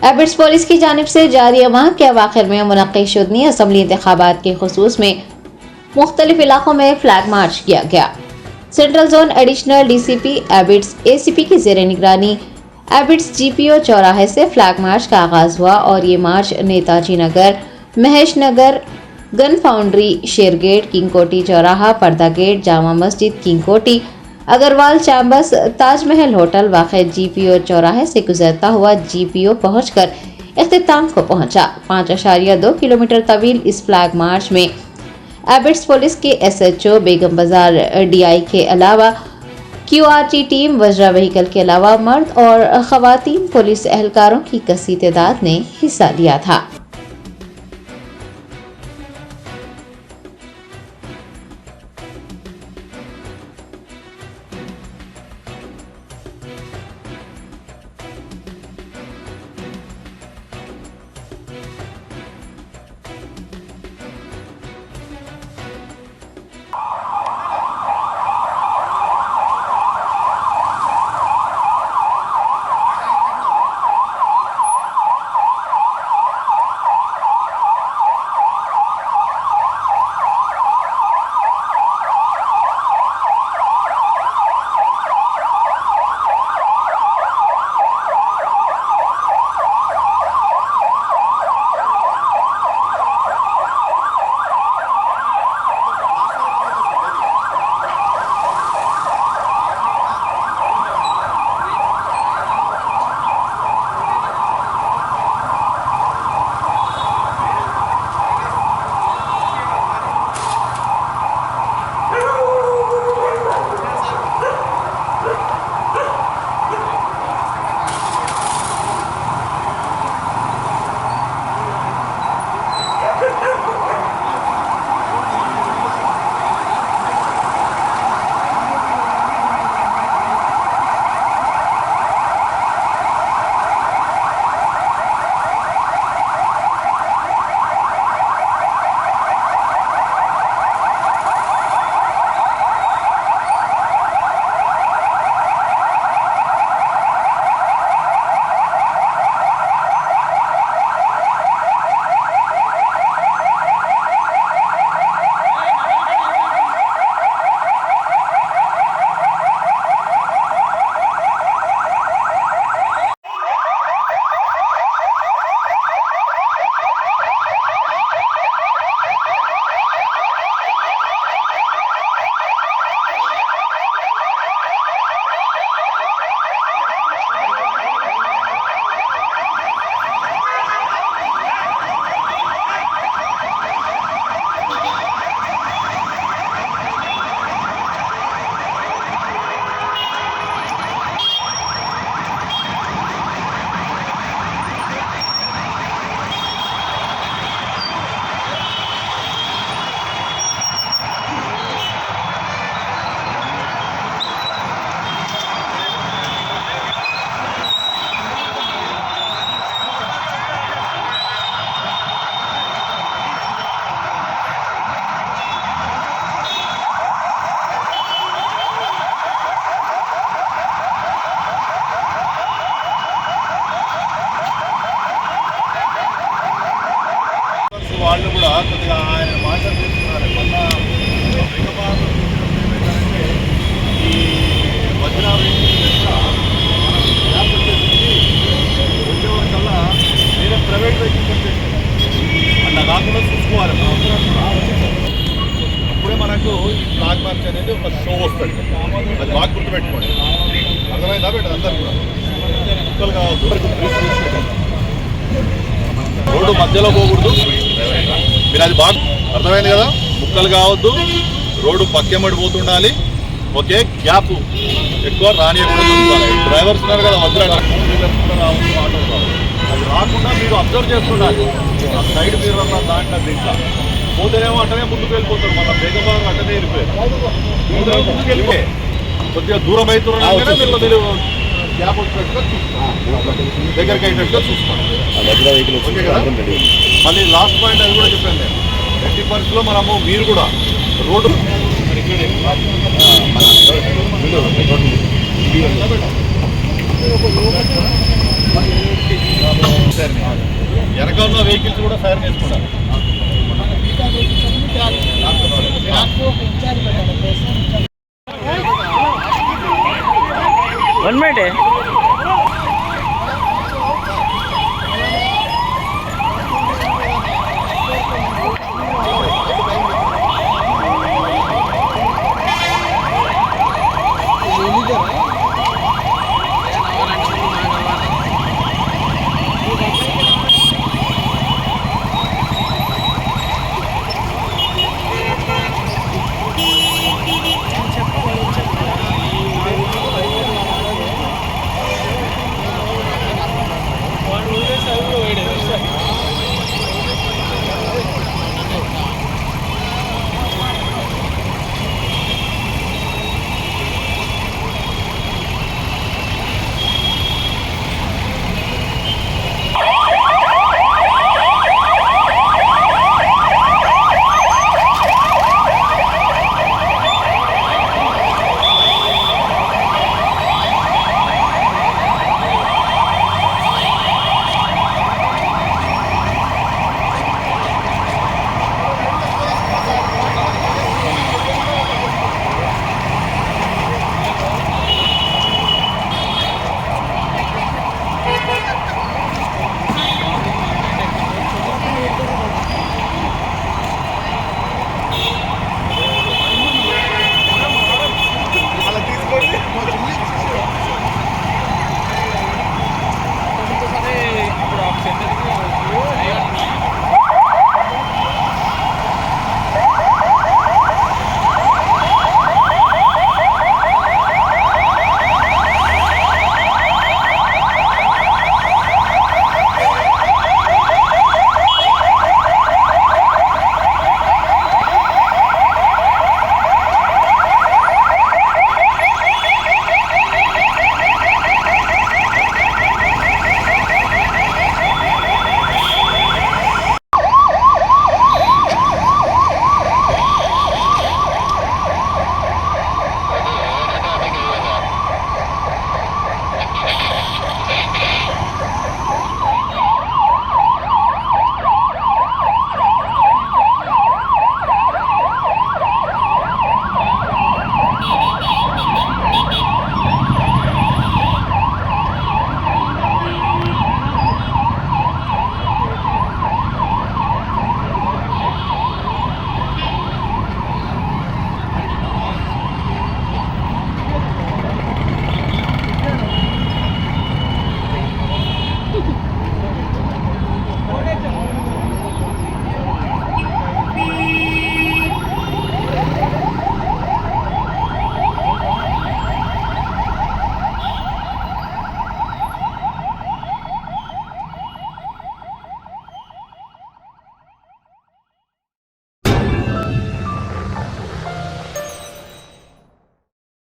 Abids police की जानिब से जारी माह के अवाखिर में मुनक्किद शुदनी असम्बली इंतखाबात के खुसूस में मुख्तलिफ इलाकों में फ्लैग मार्च किया गया। Central zone additional DCP Abids ACP की जेर निगरानी एबिट्स जीपीओ चौराहे से फ्लैग मार्च का आगाज हुआ और ये मार्च नेताजी नगर, महेश नगर, गन फाउंड्री, शेरगेट, किंगकोटी चौराहा, पर्दा gate, Jama Masjid, किंगकोटी, Agarwal chambers, Taj Mahal hotel वाक़े जीपीओ चौराहे से गुजरता हुआ जीपीओ पहुंचकर इख्तिताम को पहुंचा। 5.2 किलोमीटर तवील इस फ्लैग मार्च में एबिट्स पुलिस के एसएचओ, बेगम बाजार डीआई के अलावा क्यूआरटी टीम, वज्रा व्हीकल के अलावा मर्द और खवातीन पुलिस एहलकारों की कसी तादाद ने हिस्सा लिया था। వాళ్ళు కూడా కొద్దిగా ఆయన మాటలు తీసుకున్నారు. మొన్న హైదరాబాద్ ఏమైందంటే ఈ వజ్రాలు వచ్చేవరకల్లా వేరే ప్రైవేట్ వెహికల్స్ వచ్చేసి అట్లా కాకుండా చూసుకోవాలి. అప్పుడే మనకు ఈ ఫ్లాగ్ మార్చ్ అనేది ఒక షో వస్తుంది. అది బాగా గుర్తుపెట్టుకోండి. అర్థమైందా బేట అందరు కూడా ముక్కలు కావద్దు. రోడ్డు మధ్యలో పోకూడదు. మీరు అది బాగా అర్థమైంది కదా. ముక్కలు కావద్దు, రోడ్డు పక్కెమ్మడి పోతుండాలి. ఓకే, గ్యాప్ ఎక్కువ రానియకుండా చూసుకోవాలి. డ్రైవర్స్ ఉన్నారు కదా వద్దురా రావచ్చు ఆటో కావాలి. అది రాకుండా మీరు అబ్జర్వ్ చేస్తుండాలి. ఆ సైడ్ మీరు దాంట్లో దీంట్లో పోతేనేమో అట్టనే ముందుకు వెళ్ళిపోతారు. మన బేగబారు అట్టనే వెళ్ళిపోయారు. ముందుకు వెళ్ళిపోయి కొద్దిగా దూరం అవుతున్నారంటే మీరు గ్యాప్ వచ్చేట్టుగా చూసుకోండి, దగ్గరికి అయినట్టుగా చూసుకోండి. ఓకే కదా. మళ్ళీ లాస్ట్ పాయింట్ అది కూడా చెప్పాను నేను. ఎట్టి పరిస్థితుల్లో మనము మీరు కూడా రోడ్డు సైరన్ వెనక ఉన్న వెహికల్స్ కూడా సైరన్ వేసుకుంటారు. One minute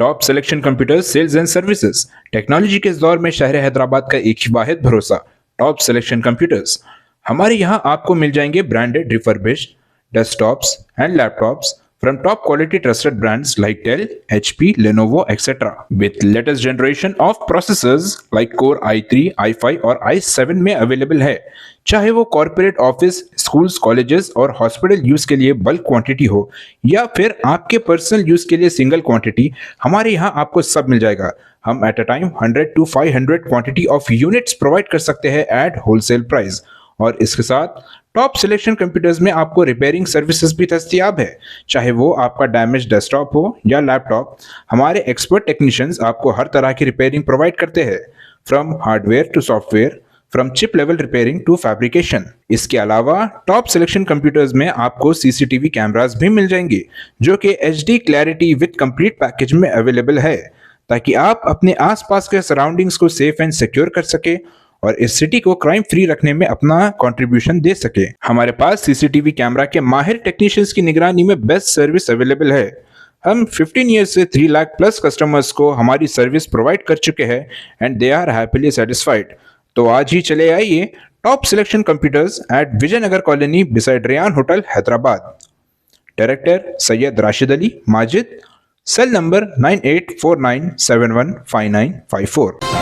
top selection computers sales and services. Technology के इस दौर में शहर हैदराबाद का एक ही वाहिद भरोसा टॉप सिलेक्शन कंप्यूटर्स। हमारे यहाँ आपको मिल जाएंगे branded refurbished desktops and laptops from top quality trusted brands like Dell, HP, Lenovo, etc. with latest generation of processors like Core i3, i5 और i7 में अवेलेबल है। चाहे वो कॉर्पोरेट ऑफिस, स्कूल्स, कॉलेजेस और हॉस्पिटल यूज के लिए bulk quantity हो या फिर आपके पर्सनल यूज के लिए सिंगल क्वांटिटी, हमारे यहाँ आपको सब मिल जाएगा। हम at a time 100 to 500 quantity of units provide कर सकते हैं एट होलसेल प्राइस। और इसके साथ टॉप सिलेक्शन कंप्यूटर्स में आपको रिपेयरिंग सर्विसेज भी दस्तियाब है। चाहे वो आपका डैमेज डेस्कटॉप हो या लैपटॉप, हमारे एक्सपर्ट टेक्नीशियंस आपको हर तरह की रिपेयरिंग प्रोवाइड करते हैं, from hardware to software, from chip level repairing to fabrication. इसके अलावा टॉप सिलेक्शन कंप्यूटर्स में आपको सीसीटीवी कैमरास भी मिल जाएंगे जो कि HD clarity with complete package में अवेलेबल है, ताकि आप अपने आसपास के सराउंडिंग्स को सेफ एंड सिक्योर कर सके और इस सिटी को क्राइम फ्री रखने में अपना कंट्रीब्यूशन दे सके। हमारे पास सीसीटीवी कैमरा के माहिर टेक्नीशियंस की निगरानी में बेस्ट सर्विस अवेलेबल है। हम 15 ईयर्स से 3 लाख प्लस कस्टमर्स को हमारी सर्विस प्रोवाइड कर चुके हैं and they are happily satisfied. तो आज ही चले आइए top selection computers at Vijayanagar colony beside Rayan hotel Hyderabad. Director Syed Rashid Ali Majid, cell number 9849715954।